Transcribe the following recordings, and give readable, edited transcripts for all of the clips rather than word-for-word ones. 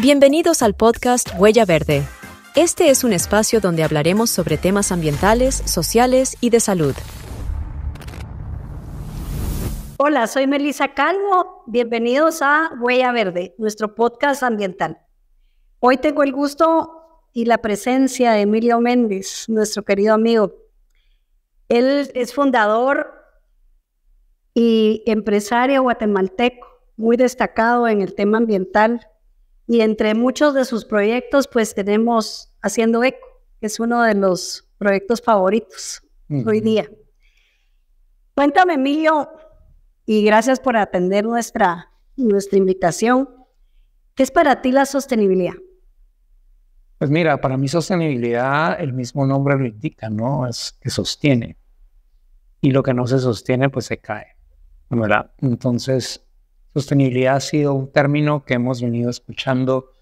Bienvenidos al podcast Huella Verde. Este es un espacio donde hablaremos sobre temas ambientales, sociales y de salud. Hola, soy Melissa Calvo. Bienvenidos a Huella Verde, nuestro podcast ambiental. Hoy tengo el gusto y la presencia de Emilio Méndez, nuestro querido amigo. Él es fundador y empresario guatemalteco, muy destacado en el tema ambiental. Y entre muchos de sus proyectos, pues tenemos Haciendo Eco, que es uno de los proyectos favoritos hoy día. Cuéntame, Emilio, y gracias por atender nuestra invitación. ¿Qué es para ti la sostenibilidad? Pues mira, para mí sostenibilidad, el mismo nombre lo indica, ¿no? Es que sostiene. Y lo que no se sostiene, pues se cae, ¿verdad? Entonces, sostenibilidad ha sido un término que hemos venido escuchando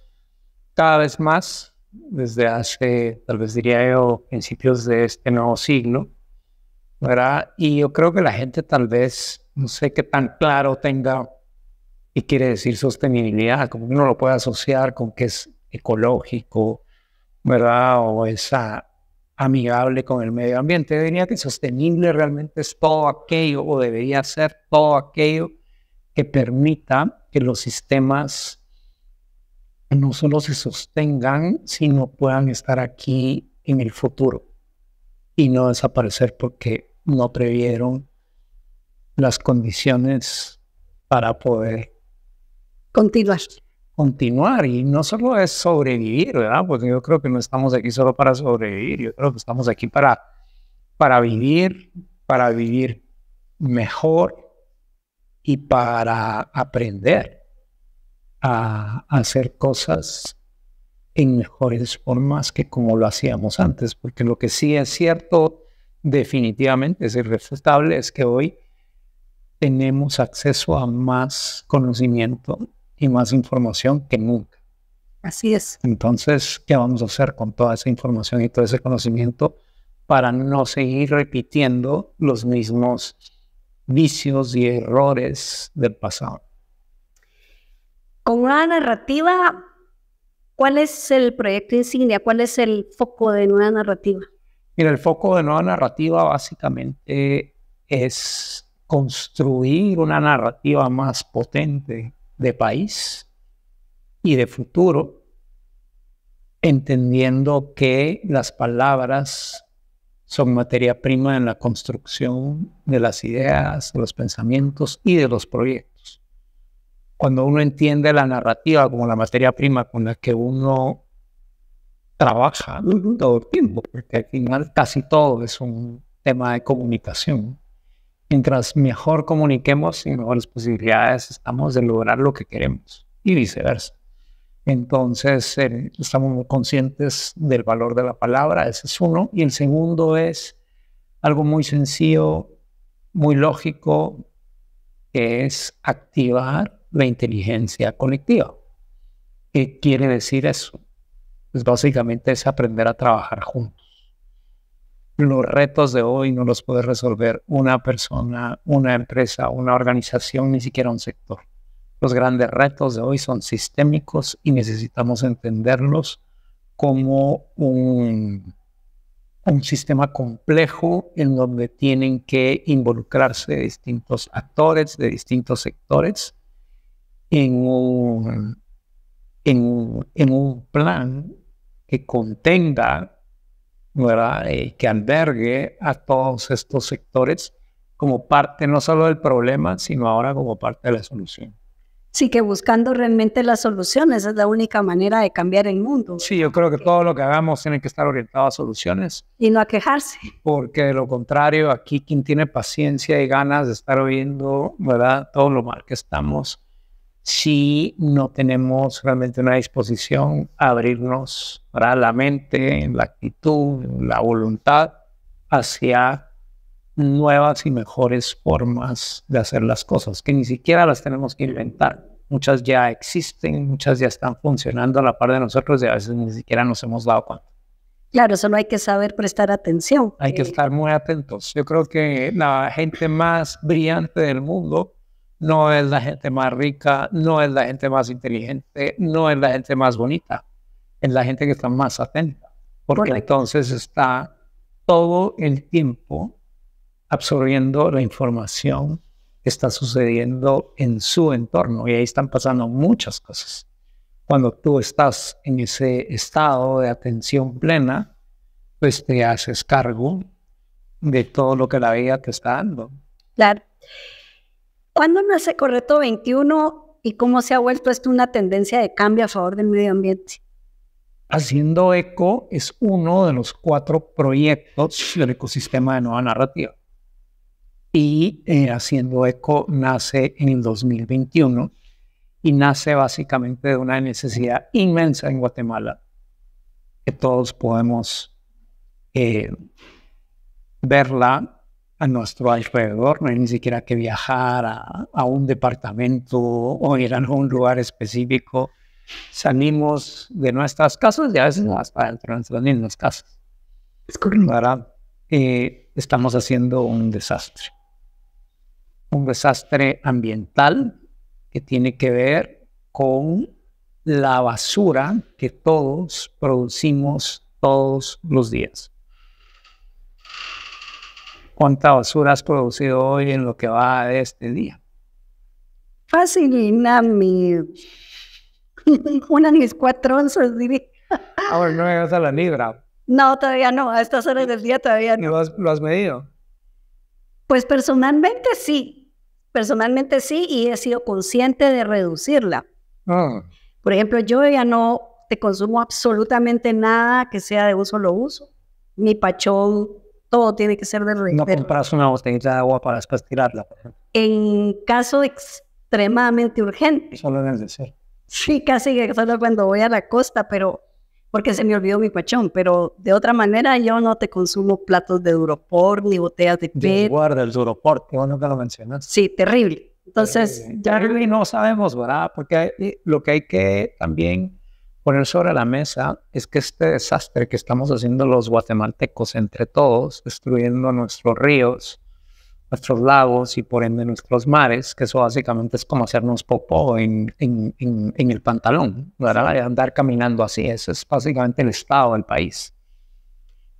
cada vez más desde hace, tal vez diría yo, principios de este nuevo siglo, ¿verdad? Y yo creo que la gente tal vez, no sé qué tan claro tenga qué quiere decir sostenibilidad, como uno lo puede asociar con que es ecológico, ¿verdad? O es amigable con el medio ambiente. Yo diría que sostenible realmente es todo aquello, o debería ser todo aquello que permita que los sistemas no solo se sostengan, sino puedan estar aquí en el futuro y no desaparecer porque no previeron las condiciones para poder continuar. Y no solo es sobrevivir, ¿verdad? Porque yo creo que no estamos aquí solo para sobrevivir, yo creo que estamos aquí para vivir mejor y para aprender a hacer cosas en mejores formas que como lo hacíamos antes. Porque lo que sí es cierto, definitivamente es irrefutable, es que hoy tenemos acceso a más conocimiento y más información que nunca. Así es. Entonces, ¿qué vamos a hacer con toda esa información y todo ese conocimiento para no seguir repitiendo los mismos vicios y errores del pasado? Con una narrativa, ¿cuál es el proyecto insignia? ¿Cuál es el foco de Nueva Narrativa? Mira, el foco de Nueva Narrativa básicamente es construir una narrativa más potente de país y de futuro, entendiendo que las palabras son materia prima en la construcción de las ideas, de los pensamientos y de los proyectos. Cuando uno entiende la narrativa como la materia prima con la que uno trabaja todo el tiempo, porque al final casi todo es un tema de comunicación. Mientras mejor comuniquemos y mejores posibilidades estamos de lograr lo que queremos y viceversa. Entonces, estamos muy conscientes del valor de la palabra, ese es uno. Y el segundo es algo muy sencillo, muy lógico, que es activar la inteligencia colectiva. ¿Qué quiere decir eso? Pues básicamente es aprender a trabajar juntos. Los retos de hoy no los puede resolver una persona, una empresa, una organización, ni siquiera un sector. Los grandes retos de hoy son sistémicos y necesitamos entenderlos como un sistema complejo en donde tienen que involucrarse distintos actores de distintos sectores en un plan que contenga, ¿verdad? Que albergue a todos estos sectores como parte no solo del problema, sino ahora como parte de la solución. Sí, que buscando realmente las soluciones es la única manera de cambiar el mundo. Sí, yo creo que todo lo que hagamos tiene que estar orientado a soluciones. Y no a quejarse. Porque de lo contrario, aquí quien tiene paciencia y ganas de estar oyendo, ¿verdad?, todo lo mal que estamos, si no tenemos realmente una disposición a abrirnos, ¿verdad?, la mente, la actitud, la voluntad hacia nuevas y mejores formas de hacer las cosas, que ni siquiera las tenemos que inventar. Muchas ya existen, muchas ya están funcionando a la par de nosotros y a veces ni siquiera nos hemos dado cuenta. Claro, solo hay que saber prestar atención. Hay que estar muy atentos. Yo creo que la gente más brillante del mundo no es la gente más rica, no es la gente más inteligente, no es la gente más bonita, es la gente que está más atenta, porque entonces está todo el tiempo absorbiendo la información que está sucediendo en su entorno, y ahí están pasando muchas cosas. Cuando tú estás en ese estado de atención plena, pues te haces cargo de todo lo que la vida te está dando. Claro. ¿Cuándo nace Correto 21 y cómo se ha vuelto esto una tendencia de cambio a favor del medio ambiente? Haciendo Eco es uno de los 4 proyectos del ecosistema de Nueva Narrativa. Y Haciendo Eco nace en el 2021 y nace básicamente de una necesidad inmensa en Guatemala que todos podemos verla a nuestro alrededor. No hay ni siquiera que viajar a un departamento o ir a un lugar específico. Salimos de nuestras casas y a veces hasta dentro de nuestras mismas casas. Es correcto. ¿Verdad? Estamos haciendo un desastre ambiental que tiene que ver con la basura que todos producimos todos los días. ¿Cuánta basura has producido hoy en lo que va de este día? Fácil, una de mis 4 onzas, diría. Ahora no llegas a la libra. No, todavía no. A estas horas del día todavía no. ¿Lo has medido? Pues personalmente sí. Personalmente sí, y he sido consciente de reducirla. Por ejemplo, yo ya no te consumo absolutamente nada que sea de un solo uso. Mi pachón, todo tiene que ser de No compras una botellita de agua para después tirarla, por ejemplo. En caso extremadamente urgente. Solo en el desierto. Sí, casi que solo cuando voy a la costa, pero porque se me olvidó mi pachón, pero de otra manera yo no te consumo platos de Duropor ni botellas de PET. Guarda el Duropor, qué bueno que lo mencionas. Sí, terrible. Entonces, ya no sabemos, ¿verdad? Porque lo que hay que también poner sobre la mesa es que este desastre que estamos haciendo los guatemaltecos entre todos, destruyendo nuestros ríos, nuestros lagos y por ende nuestros mares, que eso básicamente es como hacernos popó en el pantalón, ¿verdad? Andar caminando así, ese es básicamente el estado del país.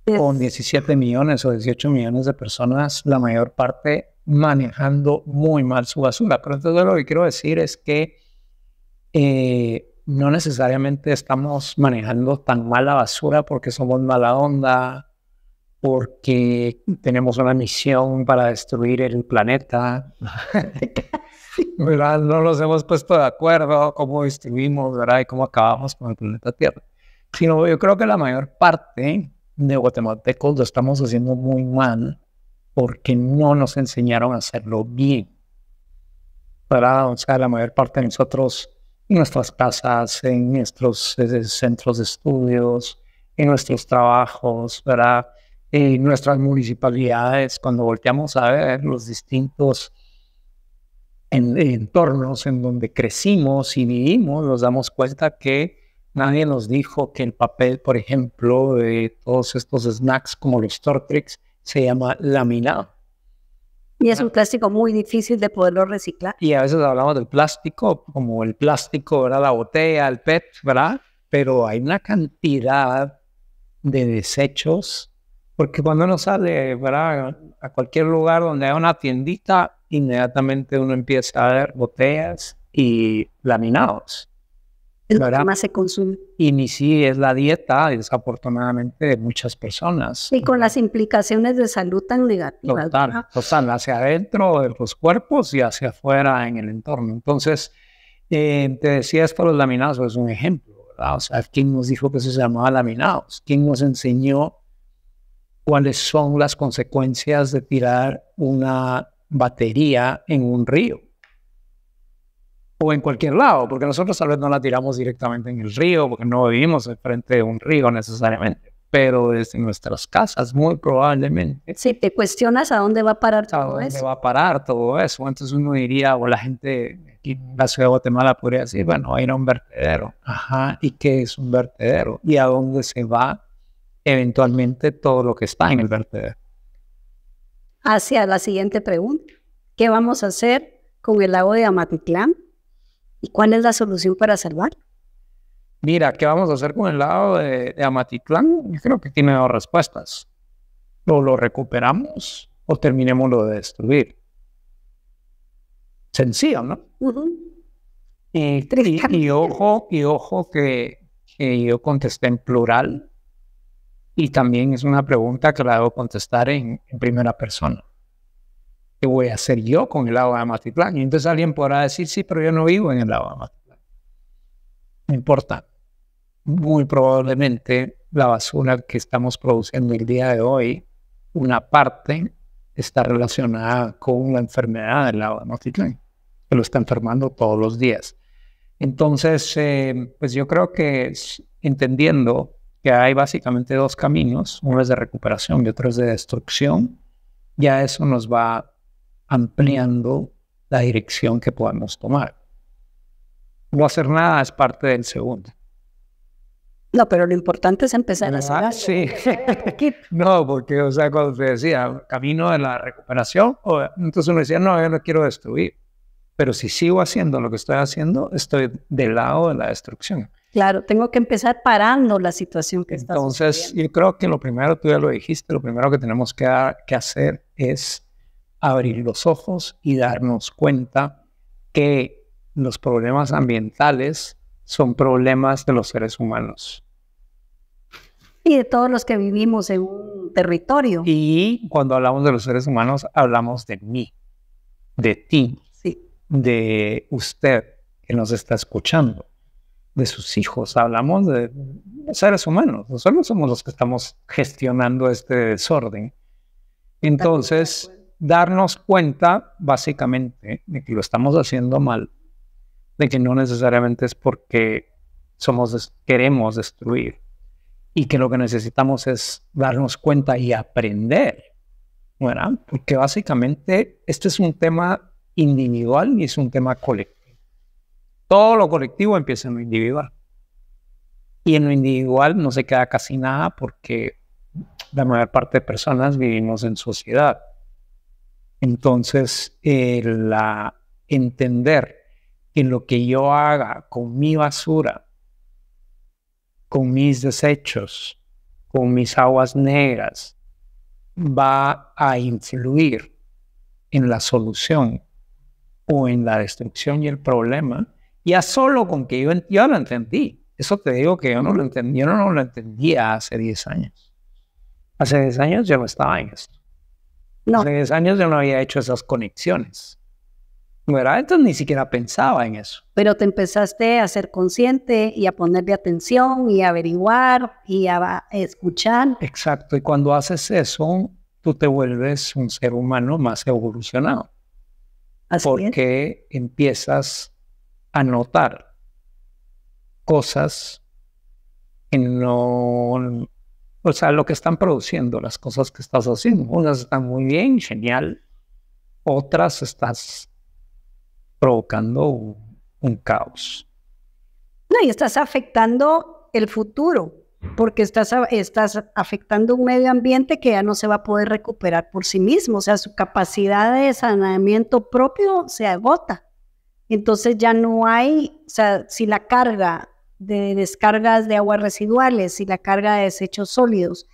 Con 17 millones o 18 millones de personas, la mayor parte manejando muy mal su basura. Pero entonces lo que quiero decir es que no necesariamente estamos manejando tan mal la basura porque somos mala onda, porque tenemos una misión para destruir el planeta, ¿verdad? No nos hemos puesto de acuerdo cómo destruimos, ¿verdad? Y cómo acabamos con el planeta Tierra. Sino yo creo que la mayor parte de guatemaltecos lo estamos haciendo muy mal porque no nos enseñaron a hacerlo bien, ¿verdad? O sea, la mayor parte de nosotros, en nuestras casas, en nuestros centros de estudios, en nuestros trabajos, ¿verdad? En nuestras municipalidades, cuando volteamos a ver los distintos entornos en donde crecimos y vivimos, nos damos cuenta que nadie nos dijo que el papel, por ejemplo, de todos estos snacks como los Tortrix se llama laminado. Y es un plástico muy difícil de poderlo reciclar. Y a veces hablamos del plástico, como el plástico, ¿verdad? La botella, el PET, ¿verdad? Pero hay una cantidad de desechos. Porque cuando uno sale, ¿verdad?, a cualquier lugar donde haya una tiendita, inmediatamente uno empieza a ver botellas y laminados. Es lo que más se consume. Y ni si es la dieta, desafortunadamente, de muchas personas. Y con las implicaciones de salud tan negativas. Total, hacia adentro de los cuerpos y hacia afuera en el entorno. Entonces, te decía esto de los laminados, es un ejemplo, ¿verdad? O sea, ¿quién nos dijo que eso se llamaba laminados? ¿Quién nos enseñó cuáles son las consecuencias de tirar una batería en un río? O en cualquier lado, porque nosotros tal vez no la tiramos directamente en el río, porque no vivimos enfrente de un río necesariamente, pero desde nuestras casas muy probablemente. Si te cuestionas a dónde va a parar todo eso. ¿A dónde va a parar todo eso? Entonces uno diría, o la gente aquí en la ciudad de Guatemala podría decir, bueno, va a ir a un vertedero. Ajá, ¿y qué es un vertedero? ¿Y a dónde se va eventualmente todo lo que está en el vertedero? Hacia la siguiente pregunta. ¿Qué vamos a hacer con el lago de Amatitlán? ¿Y cuál es la solución para salvarlo? Mira, ¿qué vamos a hacer con el lago de Amatitlán? Yo creo que tiene dos respuestas. O lo recuperamos o terminémoslo de destruir. Sencillo, ¿no? Y ojo que yo contesté en plural y también es una pregunta que la debo contestar en primera persona. ¿Qué voy a hacer yo con el lago de Amatitlán? Y entonces alguien podrá decir, sí, pero yo no vivo en el lago de Amatitlán. No importa. Muy probablemente la basura que estamos produciendo el día de hoy, una parte está relacionada con la enfermedad del lago de Amatitlán, que lo está enfermando todos los días. Entonces, pues yo creo que entendiendo que hay básicamente dos caminos, uno es de recuperación y otro es de destrucción, ya eso nos va ampliando la dirección que podemos tomar. No hacer nada es parte del segundo. No, pero lo importante es empezar a hacer algo. Sí. No, porque, o sea, cuando te decía camino de la recuperación, entonces uno decía, no, yo no quiero destruir. Pero si sigo haciendo lo que estoy haciendo, estoy del lado de la destrucción. Claro, tengo que empezar parando la situación que está sucediendo. Entonces, yo creo que lo primero, tú ya lo dijiste, lo primero que tenemos que hacer es abrir los ojos y darnos cuenta que los problemas ambientales son problemas de los seres humanos. Y de todos los que vivimos en un territorio. Y cuando hablamos de los seres humanos, hablamos de mí, de ti, sí, de usted que nos está escuchando, de sus hijos. Hablamos de seres humanos. Nosotros somos los que estamos gestionando este desorden. Entonces, darnos cuenta, básicamente, de que lo estamos haciendo mal, de que no necesariamente es porque queremos destruir, y que lo que necesitamos es darnos cuenta y aprender, ¿verdad? Porque básicamente este es un tema individual y es un tema colectivo. Todo lo colectivo empieza en lo individual. Y en lo individual no se queda casi nada porque la mayor parte de personas vivimos en sociedad. Entonces, entender que lo que yo haga con mi basura, con mis desechos, con mis aguas negras, va a influir en la solución o en la destrucción y el problema, ya solo con que yo lo entendí. Eso te digo que yo no lo entendía hace 10 años. Hace 10 años yo no estaba en esto. No. Hace 10 años yo no había hecho esas conexiones. ¿Verdad? Entonces ni siquiera pensaba en eso. Pero te empezaste a ser consciente y a ponerle atención y a averiguar y a escuchar. Exacto. Y cuando haces eso, tú te vuelves un ser humano más evolucionado. Así porque empiezas a notar cosas que no... O sea, lo que están produciendo, las cosas que estás haciendo. Unas están muy bien, genial. Otras estás provocando un caos. No, y estás afectando el futuro, porque estás afectando un medio ambiente que ya no se va a poder recuperar por sí mismo, o sea, su capacidad de saneamiento propio se agota. Entonces ya no hay, o sea, si la carga de descargas de aguas residuales y la carga de desechos sólidos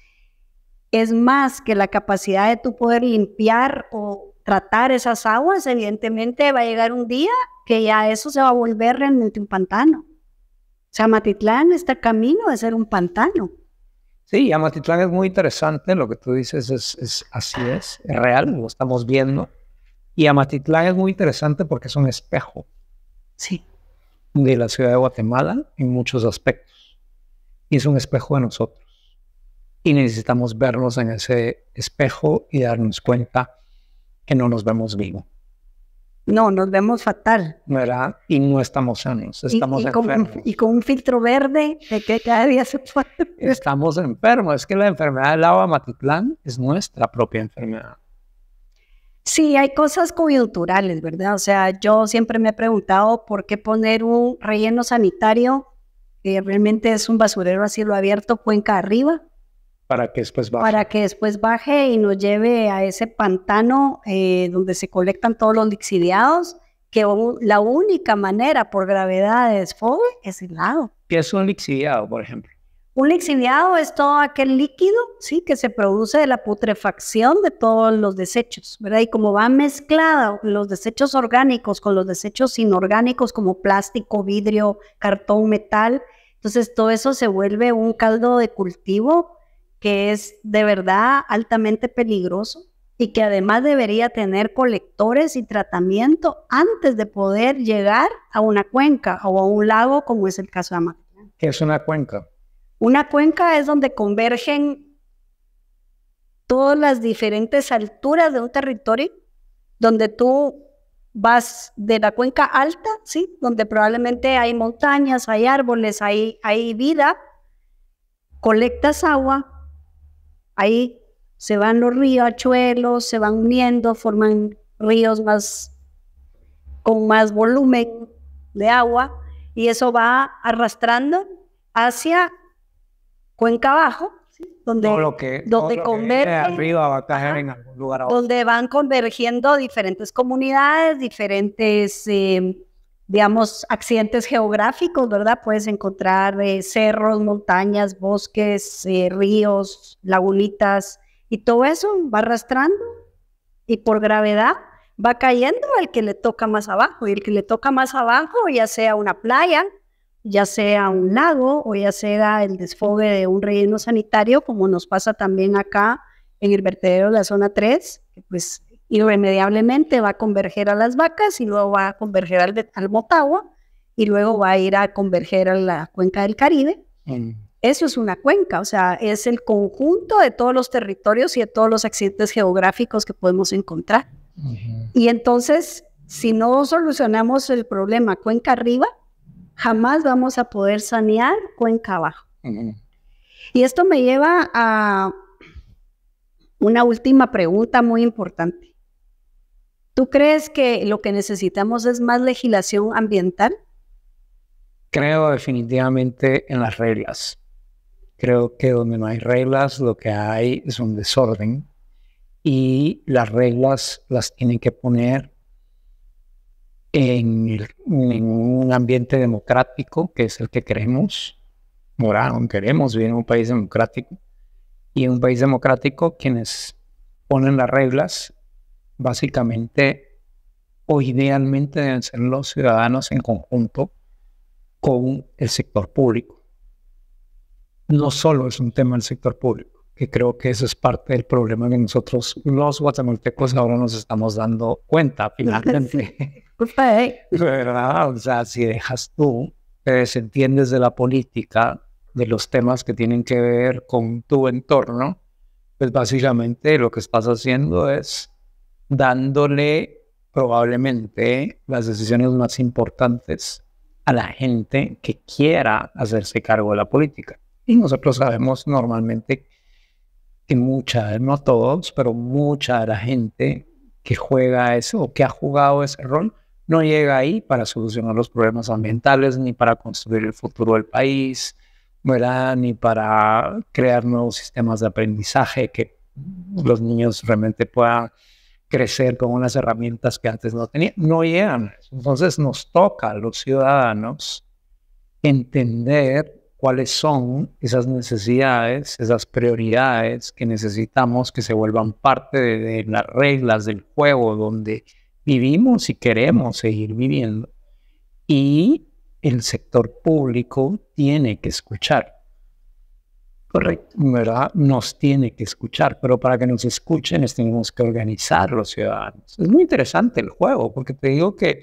es más que la capacidad de tu poder limpiar o tratar esas aguas, evidentemente va a llegar un día que ya eso se va a volver realmente un pantano. O sea, Amatitlán está camino de ser un pantano. Sí, Amatitlán es muy interesante, lo que tú dices es así es real, lo estamos viendo. Y Amatitlán es muy interesante porque es un espejo. Sí. De la ciudad de Guatemala en muchos aspectos. Y es un espejo de nosotros. Y necesitamos vernos en ese espejo y darnos cuenta que no nos vemos vivos. No, nos vemos fatal. ¿Verdad? Y no estamos sanos, estamos enfermos. Y con un filtro verde de que cada día se puede. Estamos enfermos. Es que la enfermedad del lago de Amatitlán es nuestra propia enfermedad. Sí, hay cosas coyunturales, ¿verdad? O sea, yo siempre me he preguntado por qué poner un relleno sanitario que realmente es un basurero a cielo abierto, cuenca arriba. Para que después baje. Para que después baje y nos lleve a ese pantano donde se colectan todos los lixiviados que la única manera por gravedad de desfogue es el lago. ¿Qué es un lixiviado, por ejemplo? Un lixiviado es todo aquel líquido, ¿sí?, que se produce de la putrefacción de todos los desechos, ¿verdad? Y como van mezclados los desechos orgánicos con los desechos inorgánicos como plástico, vidrio, cartón, metal, entonces todo eso se vuelve un caldo de cultivo que es de verdad altamente peligroso y que además debería tener colectores y tratamiento antes de poder llegar a una cuenca o a un lago, como es el caso de Amatlán. ¿Qué es una cuenca? Una cuenca es donde convergen todas las diferentes alturas de un territorio, donde tú vas de la cuenca alta, ¿sí?, donde probablemente hay montañas, hay árboles, hay vida, colectas agua, ahí se van los riachuelos, se van uniendo, forman ríos con más volumen de agua, y eso va arrastrando hacia cuenca abajo, ¿sí?, donde convergen, arriba va a caer en algún lugar abajo. Donde van convergiendo diferentes comunidades, diferentes, digamos, accidentes geográficos, ¿verdad? Puedes encontrar cerros, montañas, bosques, ríos, lagunitas, y todo eso va arrastrando y por gravedad va cayendo al que le toca más abajo, y el que le toca más abajo, ya sea una playa, ya sea un lago o ya sea el desfogue de un relleno sanitario, como nos pasa también acá en el vertedero de la zona 3, que pues irremediablemente va a converger a las vacas y luego va a converger al Motagua y luego va a ir a converger a la cuenca del Caribe. Eso es una cuenca, o sea, es el conjunto de todos los territorios y de todos los accidentes geográficos que podemos encontrar. Y entonces, si no solucionamos el problema cuenca arriba, jamás vamos a poder sanear cuenca abajo. Y esto me lleva a una última pregunta muy importante. ¿Tú crees que lo que necesitamos es más legislación ambiental? Creo definitivamente en las reglas. Creo que donde no hay reglas, lo que hay es un desorden. Y las reglas las tienen que poner en un ambiente democrático, que es el que queremos. Ahora, queremos vivir en un país democrático. Y en un país democrático, quienes ponen las reglas, básicamente o idealmente deben ser los ciudadanos en conjunto con el sector público. No solo es un tema del sector público, que creo que eso es parte del problema que nosotros, los guatemaltecos, ahora nos estamos dando cuenta, finalmente. ¿Verdad? O sea, si dejas tú, te desentiendes de la política, de los temas que tienen que ver con tu entorno, pues básicamente lo que estás haciendo es dándole probablemente las decisiones más importantes a la gente que quiera hacerse cargo de la política. Y nosotros sabemos normalmente que mucha, no todos, pero mucha de la gente que juega eso o que ha jugado ese rol no llega ahí para solucionar los problemas ambientales, ni para construir el futuro del país, ¿verdad? Ni para crear nuevos sistemas de aprendizaje, que los niños realmente puedan crecer con unas herramientas que antes no tenían. No llegan. Entonces nos toca a los ciudadanos entender cuáles son esas necesidades, esas prioridades que necesitamos que se vuelvan parte de las reglas del juego donde vivimos y queremos seguir viviendo. Y el sector público tiene que escuchar. Correcto. ¿Verdad? Nos tiene que escuchar, pero para que nos escuchen tenemos que organizar los ciudadanos. Es muy interesante el juego, porque te digo que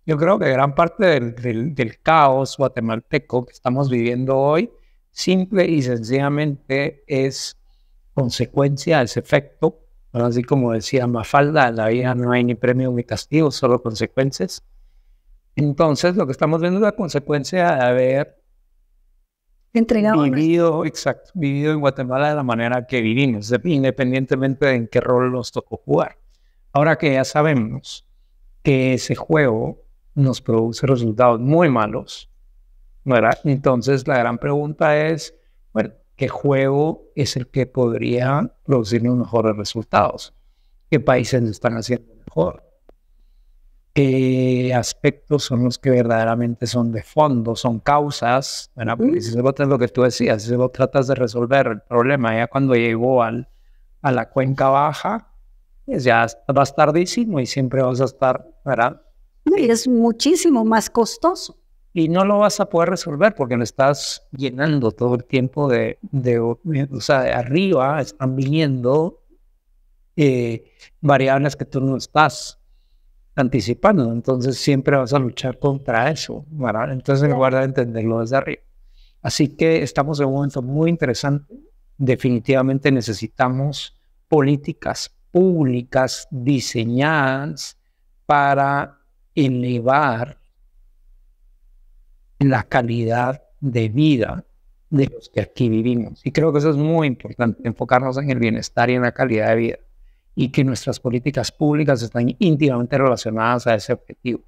yo creo que gran parte del caos guatemalteco que estamos viviendo hoy, simple y sencillamente es consecuencia de ese efecto. Así como decía Mafalda, en la vida no hay ni premio ni castigo, solo consecuencias. Entonces, lo que estamos viendo es la consecuencia de haber vivido en Guatemala de la manera que vivimos, independientemente de en qué rol nos tocó jugar. Ahora que ya sabemos que ese juego nos produce resultados muy malos, ¿verdad? Entonces, la gran pregunta es, bueno, ¿qué juego es el que podría producir los mejores resultados? ¿Qué países lo están haciendo mejor? qué aspectos son los que verdaderamente son de fondo, son causas, ¿verdad? Porque si solo es lo que tú decías, si solo tratas de resolver el problema ya cuando llegó a la cuenca baja, pues ya vas tardísimo y siempre vas a estar, ¿verdad? Y es muchísimo más costoso. Y no lo vas a poder resolver porque lo estás llenando todo el tiempo o sea, de arriba están viniendo variables que tú no estás anticipando. Entonces siempre vas a luchar contra eso, ¿verdad? Entonces en lugar de entenderlo desde arriba. Así que estamos en un momento muy interesante. Definitivamente necesitamos políticas públicas diseñadas para elevar la calidad de vida de los que aquí vivimos. Y creo que eso es muy importante, enfocarnos en el bienestar y en la calidad de vida, y que nuestras políticas públicas están íntimamente relacionadas a ese objetivo.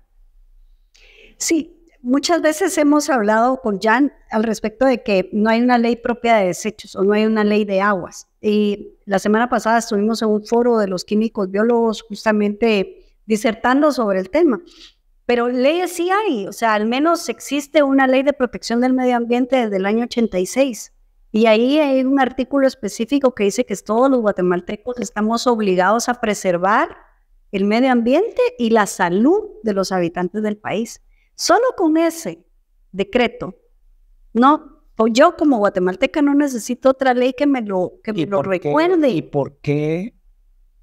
Sí, muchas veces hemos hablado con Jan al respecto de que no hay una ley propia de desechos o no hay una ley de aguas. Y la semana pasada estuvimos en un foro de los químicos biólogos justamente disertando sobre el tema. Pero leyes sí hay, o sea, al menos existe una ley de protección del medio ambiente desde el año 86. Y ahí hay un artículo específico que dice que todos los guatemaltecos estamos obligados a preservar el medio ambiente y la salud de los habitantes del país. Solo con ese decreto, no, yo como guatemalteca no necesito otra ley que me lo recuerde. ¿Y por qué,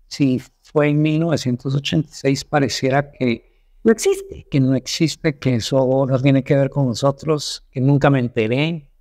si fue en 1986, pareciera que no existe? Que no existe, que eso no tiene que ver con nosotros, que nunca me enteré.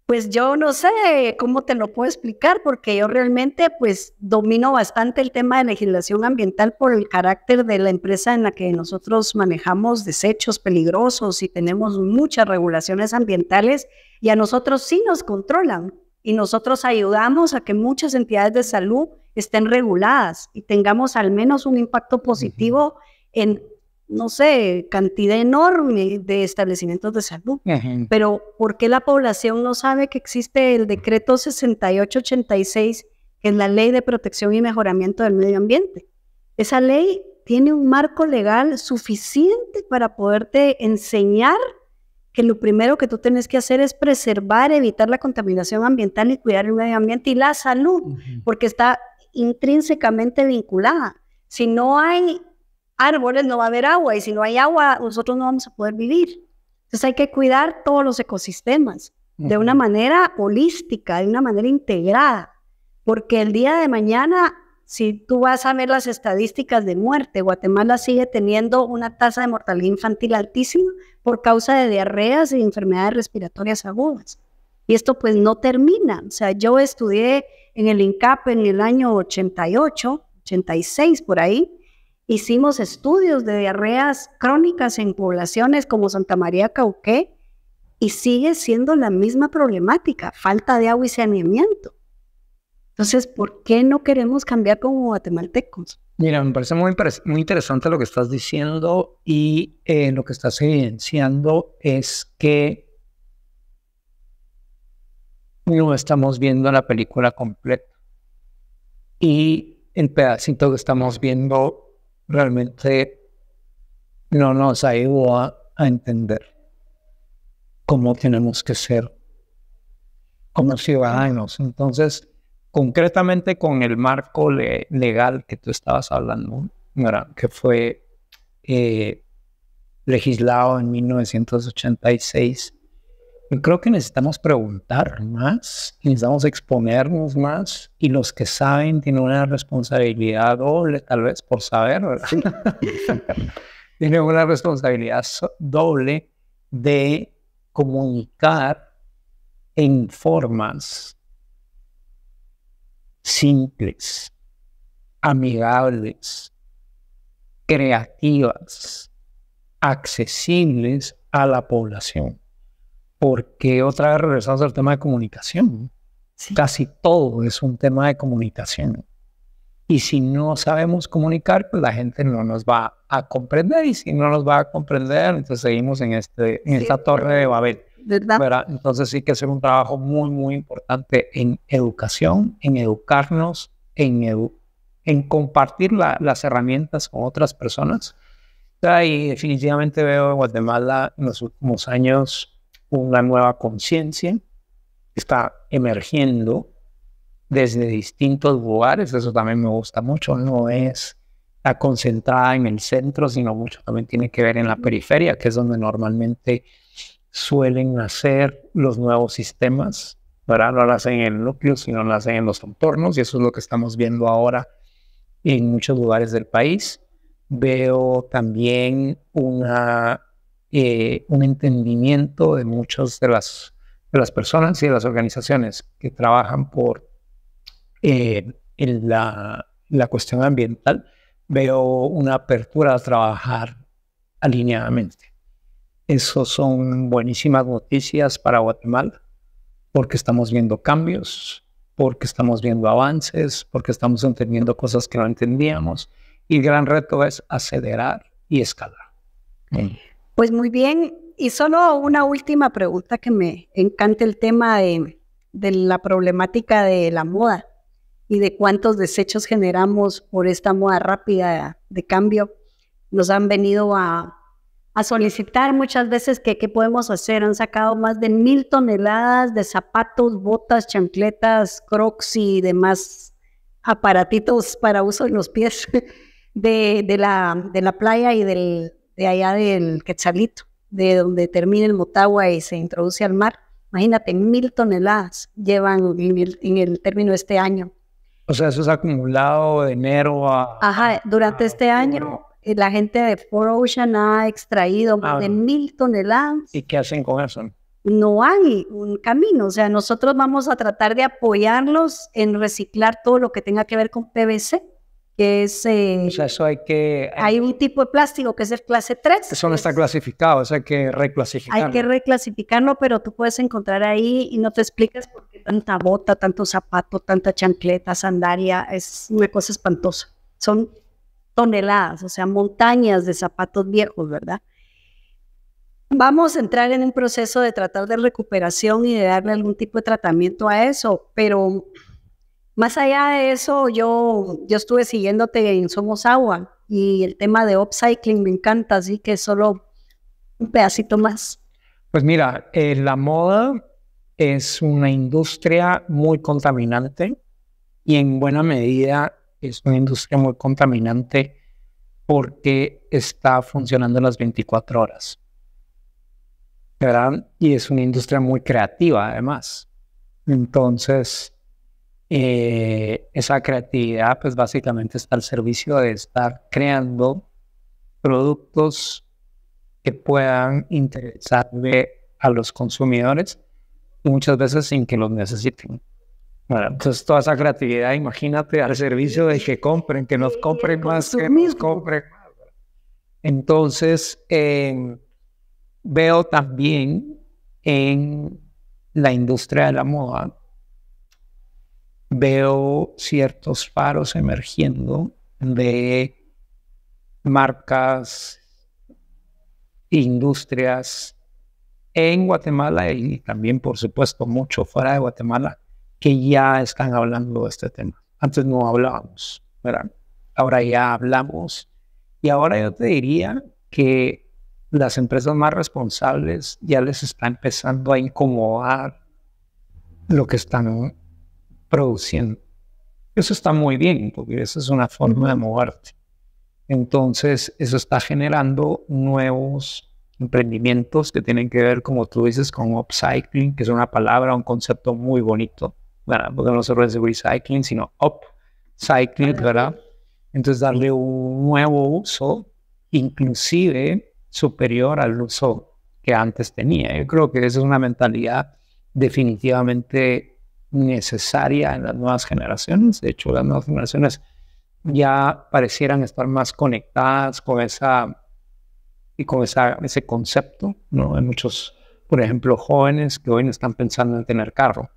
Pues yo no sé cómo te lo puedo explicar, porque yo realmente pues domino bastante el tema de legislación ambiental por el carácter de la empresa en la que nosotros manejamos desechos peligrosos y tenemos muchas regulaciones ambientales, y a nosotros sí nos controlan y nosotros ayudamos a que muchas entidades de salud estén reguladas y tengamos al menos un impacto positivo en, no sé, cantidad enorme de establecimientos de salud. Pero ¿por qué la población no sabe que existe el decreto 6886, que es la Ley de Protección y Mejoramiento del Medio Ambiente? Esa ley tiene un marco legal suficiente para poderte enseñar que lo primero que tú tienes que hacer es preservar, evitar la contaminación ambiental y cuidar el medio ambiente y la salud, porque está intrínsecamente vinculada. Si no hay árboles, no va a haber agua, y si no hay agua, nosotros no vamos a poder vivir. Entonces hay que cuidar todos los ecosistemas de una manera holística, de una manera integrada, porque el día de mañana, si tú vas a ver las estadísticas de muerte, Guatemala sigue teniendo una tasa de mortalidad infantil altísima por causa de diarreas y enfermedades respiratorias agudas. Y esto pues no termina. O sea, yo estudié en el INCAP en el año 88, 86 por ahí. Hicimos estudios de diarreas crónicas en poblaciones como Santa María Cauqué y sigue siendo la misma problemática, falta de agua y saneamiento. Entonces, ¿por qué no queremos cambiar como guatemaltecos? Mira, me parece muy interesante lo que estás diciendo, y lo que estás evidenciando es que no estamos viendo la película completa, y el pedacito que estamos viendo realmente no nos ayuda a entender cómo tenemos que ser como ciudadanos. Entonces, concretamente con el marco legal que tú estabas hablando, ¿verdad? Que fue legislado en 1986, yo creo que necesitamos preguntar más, necesitamos exponernos más, y los que saben tienen una responsabilidad doble, tal vez por saber, ¿verdad? Tienen una responsabilidad doble de comunicar en formas simples, amigables, creativas, accesibles a la población. Porque otra vez regresamos al tema de comunicación. Sí. Casi todo es un tema de comunicación. Y si no sabemos comunicar, pues la gente no nos va a comprender. Y si no nos va a comprender, entonces seguimos en esta torre de Babel. ¿Verdad? Entonces sí que hacer un trabajo muy, muy importante en educación, en educarnos, en en compartir las herramientas con otras personas. Y definitivamente veo en Guatemala en los últimos años una nueva conciencia que está emergiendo desde distintos lugares. Eso también me gusta mucho. No está concentrada en el centro, sino mucho también tiene que ver en la periferia, que es donde normalmente suelen nacer los nuevos sistemas, ¿verdad? No lo hacen en el núcleo, sino lo hacen en los entornos, y eso es lo que estamos viendo ahora en muchos lugares del país. Veo también un entendimiento de muchas de las personas y de las organizaciones que trabajan por en la cuestión ambiental. Veo una apertura a trabajar alineadamente. Eso son buenísimas noticias para Guatemala, porque estamos viendo cambios, porque estamos viendo avances, porque estamos entendiendo cosas que no entendíamos. Y el gran reto es acelerar y escalar. Pues muy bien. Y solo una última pregunta, que me encanta el tema de la problemática de la moda y de cuántos desechos generamos por esta moda rápida de cambio. Nos han venido a solicitar muchas veces qué podemos hacer. Han sacado más de 1,000 toneladas de zapatos, botas, chancletas, crocs y demás aparatitos para uso en los pies de la playa y de allá del Quetzalito, de donde termina el Motagua y se introduce al mar. Imagínate, 1,000 toneladas llevan en el término de este año. O sea, eso es acumulado de enero a... Ajá, durante este año la gente de 4Ocean ha extraído más de 1,000 toneladas. ¿Y qué hacen con eso? No hay un camino. O sea, nosotros vamos a tratar de apoyarlos en reciclar todo lo que tenga que ver con PVC, que es... o sea, eso hay un tipo de plástico que es el clase 3. Eso no está clasificado, eso hay que reclasificarlo. Hay que reclasificarlo, pero tú puedes encontrar ahí y no te explicas por qué tanta bota, tanto zapato, tanta chancleta, sandalia. Es una cosa espantosa. Son toneladas, o sea, montañas de zapatos viejos, ¿verdad? Vamos a entrar en un proceso de tratar de recuperación y de darle algún tipo de tratamiento a eso, pero más allá de eso, yo estuve siguiéndote en Somos Agua y el tema de upcycling me encanta, así que solo un pedacito más. Pues mira, la moda es una industria muy contaminante y en buena medida es una industria muy contaminante porque está funcionando las 24 horas, ¿verdad? Y es una industria muy creativa además. Entonces, esa creatividad pues básicamente está al servicio de estar creando productos que puedan interesarle a los consumidores y muchas veces sin que los necesiten. Bueno, entonces toda esa creatividad, imagínate, al servicio de que compren, que nos compren más, que nos compren más. Entonces, veo también en la industria de la moda, veo ciertos faros emergiendo de marcas, industrias en Guatemala y también, por supuesto, mucho fuera de Guatemala, que ya están hablando de este tema. Antes no hablábamos, ¿verdad? Ahora ya hablamos. Y ahora yo te diría que las empresas más responsables ya les está empezando a incomodar lo que están produciendo. Eso está muy bien, porque eso es una forma de moverte. Entonces, eso está generando nuevos emprendimientos que tienen que ver, como tú dices, con upcycling, que es una palabra, un concepto muy bonito, ¿verdad? Porque no solo es recycling, sino upcycling, ¿verdad? Entonces, darle un nuevo uso, inclusive superior al uso que antes tenía. Yo creo que esa es una mentalidad definitivamente necesaria en las nuevas generaciones. De hecho, las nuevas generaciones ya parecieran estar más conectadas con ese concepto, ¿no? Hay muchos, por ejemplo, jóvenes que hoy no están pensando en tener carro,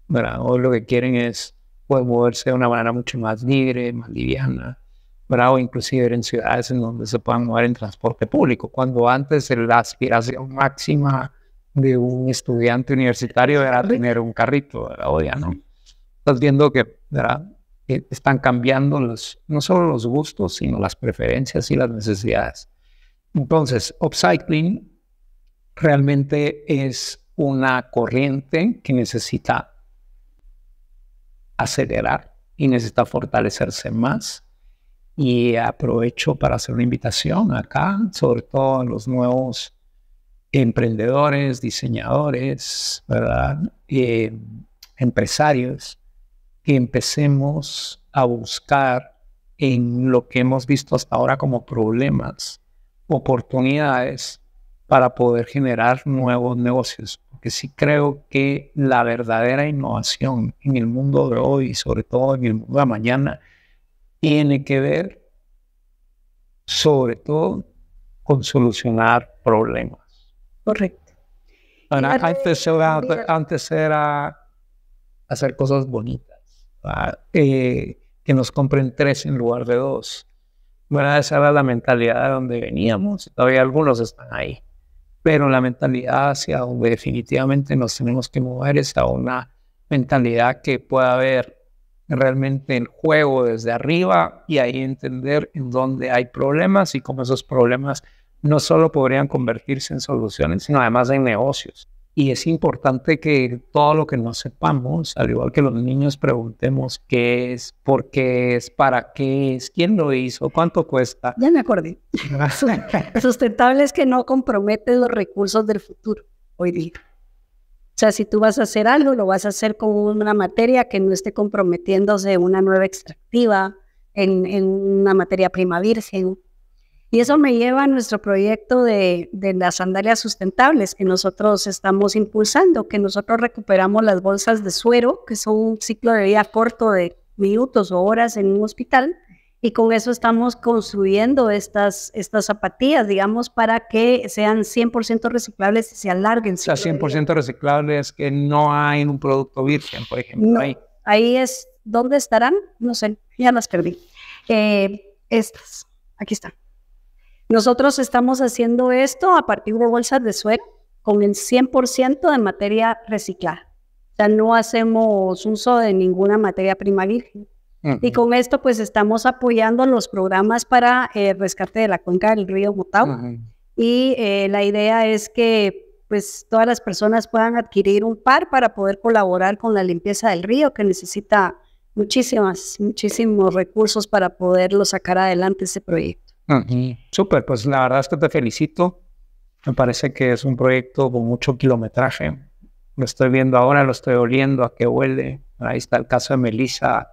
¿verdad? Hoy lo que quieren es poder moverse de una manera mucho más libre, más liviana, ¿verdad? O inclusive ir en ciudades en donde se puedan mover en transporte público, cuando antes la aspiración máxima de un estudiante universitario era tener un carrito, ¿verdad? Hoy ya no. Estás viendo que, ¿verdad? están cambiando no solo los gustos, sino las preferencias y las necesidades. Entonces, upcycling realmente es una corriente que necesita acelerar y necesita fortalecerse más. Y aprovecho para hacer una invitación acá, sobre todo a los nuevos emprendedores, diseñadores, ¿verdad? Empresarios, que empecemos a buscar en lo que hemos visto hasta ahora como problemas, oportunidades para poder generar nuevos negocios. Porque sí creo que la verdadera innovación en el mundo de hoy y sobre todo en el mundo de mañana tiene que ver sobre todo con solucionar problemas. Correcto. Antes era hacer cosas bonitas, que nos compren 3 en lugar de 2. Bueno, esa era la mentalidad de donde veníamos, y todavía algunos están ahí. Pero la mentalidad hacia donde definitivamente nos tenemos que mover es a una mentalidad que pueda ver realmente el juego desde arriba y ahí entender en dónde hay problemas y cómo esos problemas no solo podrían convertirse en soluciones, sino además en negocios. Y es importante que todo lo que no sepamos, al igual que los niños, preguntemos qué es, por qué es, para qué es, quién lo hizo, cuánto cuesta. Ya me acordé. Sustentable es que no compromete los recursos del futuro hoy día. O sea, si tú vas a hacer algo, lo vas a hacer con una materia que no esté comprometiéndose en una nueva extractiva, en una materia prima virgen. Y eso me lleva a nuestro proyecto de las sandalias sustentables que nosotros estamos impulsando, que nosotros recuperamos las bolsas de suero, que son un ciclo de vida corto de minutos o horas en un hospital, y con eso estamos construyendo estas zapatillas, digamos, para que sean 100% reciclables y se alarguen. O sea, 100% reciclables, que no hay un producto virgen, por ejemplo. No, ahí es, ¿dónde estarán? No sé, ya las perdí. Estas, aquí están. Nosotros estamos haciendo esto a partir de bolsas de suero con el 100% de materia reciclada. O sea, no hacemos uso de ninguna materia prima virgen. Y con esto pues estamos apoyando los programas para rescate de la cuenca del río Motagua. Y la idea es que pues todas las personas puedan adquirir un par para poder colaborar con la limpieza del río, que necesita muchísimos recursos para poderlo sacar adelante ese proyecto. Súper, pues la verdad es que te felicito. Me parece que es un proyecto con mucho kilometraje. Lo estoy viendo ahora, lo estoy oliendo a qué huele. Ahí está el caso de Melissa,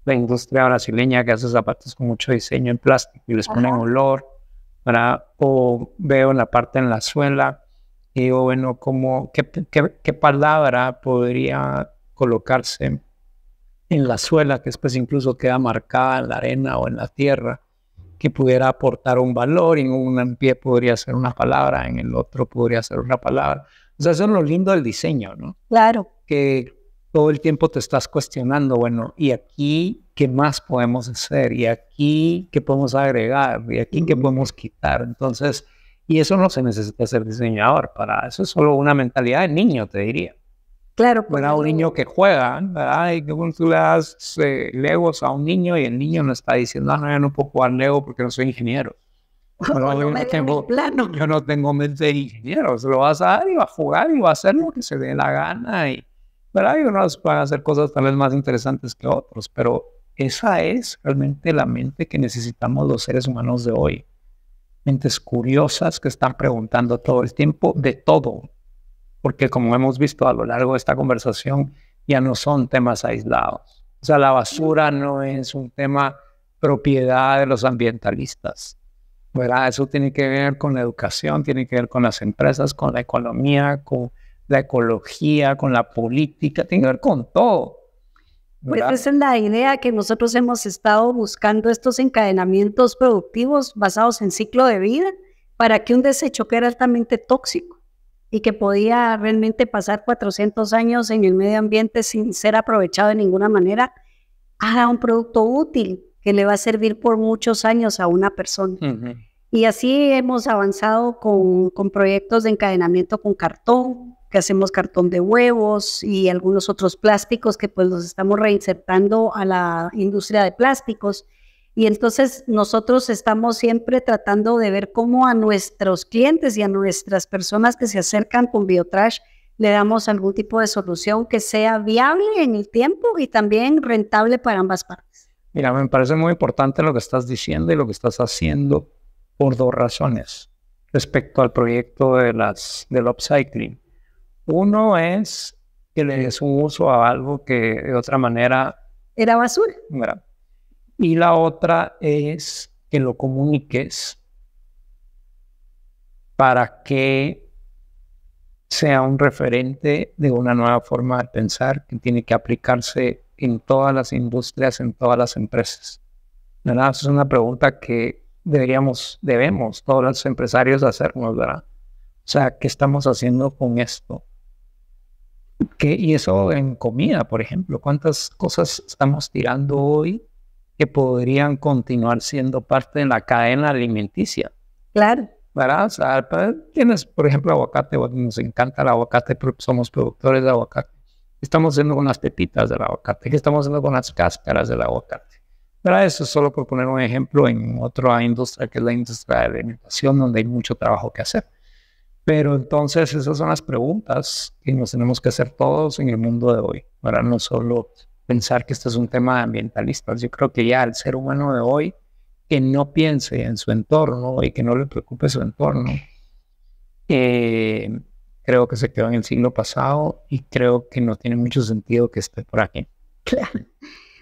la industria brasileña que hace zapatos con mucho diseño en plástico y les ponen olor, ¿verdad? O veo en la parte en la suela y digo, bueno, ¿qué palabra podría colocarse en la suela que después incluso queda marcada en la arena o en la tierra, que pudiera aportar un valor? Y en un pie podría ser una palabra, en el otro podría ser una palabra. O sea, eso es lo lindo del diseño, ¿no? Claro. Que todo el tiempo te estás cuestionando, bueno, ¿y aquí qué más podemos hacer? ¿Y aquí qué podemos agregar? ¿Y aquí qué podemos quitar? Entonces, y eso no se necesita ser diseñador para eso, es solo una mentalidad de niño, te diría. Claro. Bueno, un niño que juega, ¿verdad? Y que tú le das Legos a un niño y el niño no está diciendo, no, yo no puedo jugar Lego porque no soy ingeniero. Bueno, yo no tengo mente de ingeniero. Se lo vas a dar y va a jugar y va a hacer lo que se dé la gana. Y, ¿verdad? Y unos van a hacer cosas tal vez más interesantes que otros, pero esa es realmente la mente que necesitamos los seres humanos de hoy. Mentes curiosas que están preguntando todo el tiempo de todo. Porque como hemos visto a lo largo de esta conversación, ya no son temas aislados. O sea, la basura no es un tema propiedad de los ambientalistas, ¿verdad? Eso tiene que ver con la educación, tiene que ver con las empresas, con la economía, con la ecología, con la política, tiene que ver con todo, ¿verdad? Pues esa es la idea, que nosotros hemos estado buscando estos encadenamientos productivos basados en ciclo de vida para que un desecho que era altamente tóxico y que podía realmente pasar 400 años en el medio ambiente sin ser aprovechado de ninguna manera, haga un producto útil que le va a servir por muchos años a una persona. Y así hemos avanzado con proyectos de encadenamiento con cartón, que que hacemos cartón de huevos y algunos otros plásticos que pues los estamos reinsertando a la industria de plásticos. Y entonces nosotros estamos siempre tratando de ver cómo a nuestros clientes y a nuestras personas que se acercan con Biotrash le damos algún tipo de solución que sea viable en el tiempo y también rentable para ambas partes. Mira, me parece muy importante lo que estás diciendo y lo que estás haciendo por dos razones respecto al proyecto del upcycling. Uno es que le des un uso a algo que de otra manera era basura. ¿verdad? Y la otra es que lo comuniques para que sea un referente de una nueva forma de pensar que tiene que aplicarse en todas las industrias, en todas las empresas. ¿Verdad? Esa es una pregunta que debemos todos los empresarios hacernos, ¿verdad? O sea, ¿qué estamos haciendo con esto? Y eso en comida, por ejemplo, ¿cuántas cosas estamos tirando hoy que podrían continuar siendo parte de la cadena alimenticia? Claro. ¿Verdad? O sea, tienes, por ejemplo, aguacate, nos encanta el aguacate, somos productores de aguacate. ¿Qué estamos haciendo con las pepitas del aguacate? ¿Qué estamos haciendo con las cáscaras del aguacate? ¿Verdad? Eso es solo por poner un ejemplo en otra industria, que es la industria de la alimentación, donde hay mucho trabajo que hacer. Pero entonces esas son las preguntas que nos tenemos que hacer todos en el mundo de hoy, ¿verdad? No solo pensar que este es un tema de ambientalistas. Yo creo que ya el ser humano de hoy que no piense en su entorno y que no le preocupe su entorno, creo que se quedó en el siglo pasado y creo que no tiene mucho sentido que esté por aquí. Claro.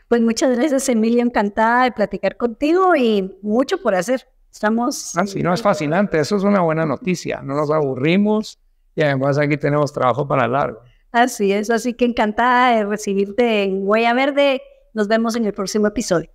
Pues muchas gracias, Emilio, encantada de platicar contigo y mucho por hacer. Estamos... sí, no, es fascinante, eso es una buena noticia, no nos aburrimos y además aquí tenemos trabajo para largo. Así es, así que encantada de recibirte en Huella Verde. Nos vemos en el próximo episodio.